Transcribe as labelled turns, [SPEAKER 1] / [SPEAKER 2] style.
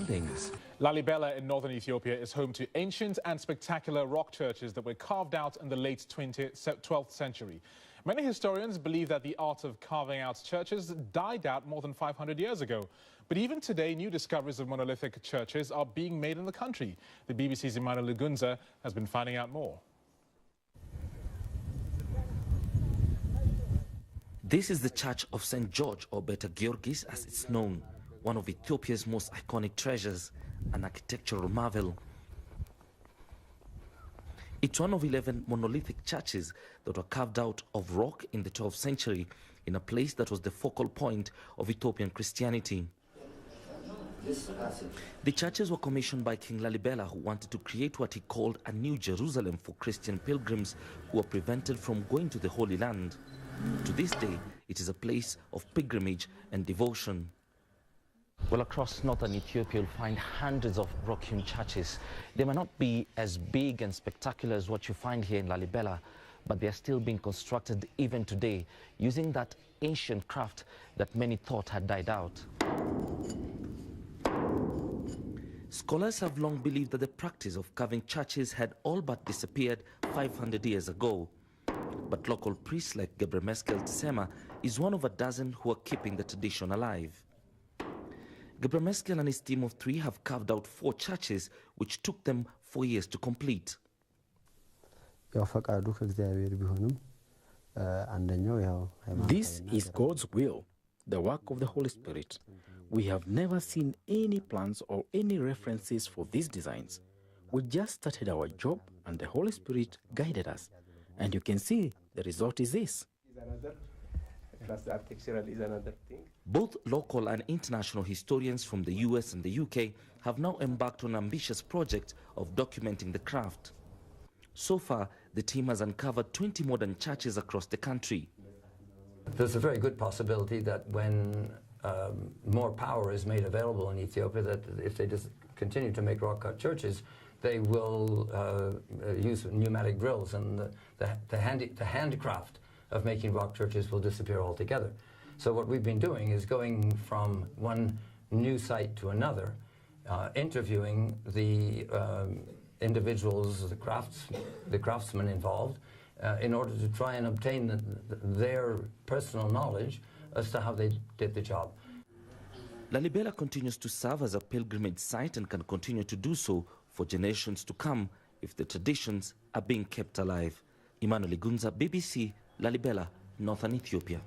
[SPEAKER 1] buildings.
[SPEAKER 2] Lalibela in northern Ethiopia is home to ancient and spectacular rock churches that were carved out in the late 12th century. Many historians believe that the art of carving out churches died out more than 500 years ago. But even today, new discoveries of monolithic churches are being made in the country. The BBC's Emmanuel Lugunza has been finding out more.
[SPEAKER 1] This is the Church of St. George, or better Georgis as it's known, one of Ethiopia's most iconic treasures, an architectural marvel. It's one of 11 monolithic churches that were carved out of rock in the 12th century in a place that was the focal point of Ethiopian Christianity. The churches were commissioned by King Lalibela, who wanted to create what he called a new Jerusalem for Christian pilgrims who were prevented from going to the Holy Land. To this day, it is a place of pilgrimage and devotion. Well, across northern Ethiopia, you'll find hundreds of rock-hewn churches. They may not be as big and spectacular as what you find here in Lalibela, but they are still being constructed even today, using that ancient craft that many thought had died out. Scholars have long believed that the practice of carving churches had all but disappeared 500 years ago. But local priests like Gebre Meskel Tsema is one of a dozen who are keeping the tradition alive. Gebre Meskel and his team of 3 have carved out 4 churches, which took them 4 years to complete.
[SPEAKER 3] This is God's will, the work of the Holy Spirit. We have never seen any plans or any references for these designs. We just started our job and the Holy Spirit guided us. And you can see the result is this.
[SPEAKER 1] Both local and international historians from the US and the UK have now embarked on an ambitious project of documenting the craft. So far, the team has uncovered 20 modern churches across the country.
[SPEAKER 4] There's a very good possibility that when more power is made available in Ethiopia, that if they just continue to make rock-cut churches, they will use pneumatic drills, and the handcraft of making rock churches will disappear altogether. So what we've been doing is going from one new site to another, interviewing the individuals, the craftsmen involved, in order to try and obtain their personal knowledge as to how they did the job.
[SPEAKER 1] Lalibela continues to serve as a pilgrimage site and can continue to do so for generations to come if the traditions are being kept alive. Emmanuel Lugunza, BBC, Lalibela, Northern Ethiopia.